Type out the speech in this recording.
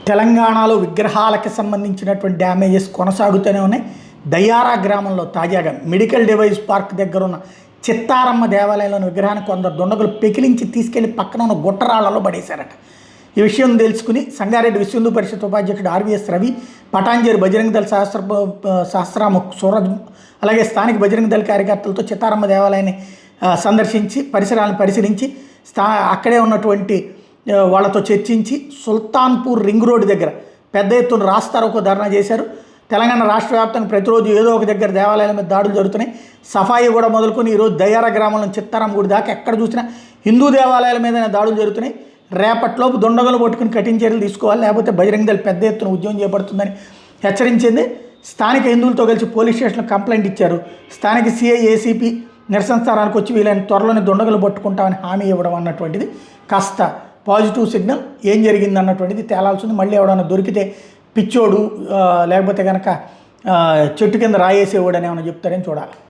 తెలంగాణలో విగ్రహాలకు సంబంధించినటువంటి డ్యామేజెస్ కొనసాగుతూనే ఉన్నాయి. దయ్యారా గ్రామంలో తాజాగా మెడికల్ డివైస్ పార్క్ దగ్గర ఉన్న చిత్తారమ్మ దేవాలయంలోని విగ్రహాన్ని కొందరు దుండగులు పెకిలించి తీసుకెళ్లి పక్కన ఉన్న గుట్టరాళ్లలో పడేశారట. ఈ విషయం తెలుసుకుని సంగారెడ్డి విశ్వ హిందూ పరిషత్ ఉపాధ్యక్షుడు ఆర్వీఎస్ రవి, పటాంజేరు బజరంగ దళ సహస్రాముఖ్ సూరజ్, అలాగే స్థానిక బజరంగ దళ కార్యకర్తలతో చిత్తారమ్మ దేవాలయాన్ని సందర్శించి పరిసరాలను పరిశీలించి అక్కడే ఉన్నటువంటి వాళ్ళతో చర్చించి సుల్తాన్పూర్ రింగ్ రోడ్డు దగ్గర పెద్ద ఎత్తున రాస్తారోకో ధర్నా చేశారు. తెలంగాణ రాష్ట్ర వ్యాప్తంగా ప్రతిరోజు ఏదో ఒక దగ్గర దేవాలయాల మీద దాడులు జరుగుతున్నాయి. సఫాయి కూడా మొదలుకొని ఈరోజు దయ్యారా గ్రామంలో చిత్తారమ్మ గుడి దాకా ఎక్కడ చూసినా హిందూ దేవాలయాల మీద దాడులు జరుగుతున్నాయి. రేపట్లోపు దుండగులు పట్టుకుని కఠిన చర్యలు తీసుకోవాలి, లేకపోతే బజరంగ దళ పెద్ద ఎత్తున ఉద్యమం చేపడుతుందని హెచ్చరించింది. స్థానిక హిందువులతో కలిసి పోలీస్ స్టేషన్లో కంప్లైంట్ ఇచ్చారు. స్థానిక సిఐ, ఏసీపీ నిరసన స్థానానికి వచ్చి వీళ్ళని త్వరలోనే దుండగులు పట్టుకుంటామని హామీ ఇవ్వడం అన్నటువంటిది కాస్త పాజిటివ్ సిగ్నల్. ఏం జరిగింది అన్నటువంటిది తేలాల్సింది. మళ్ళీ ఎవడన్నా దొరికితే పిచ్చోడు, లేకపోతే కనుక చెట్టు కింద రాయేసేవాడు అని ఏమైనా చెప్తారని చూడాలి.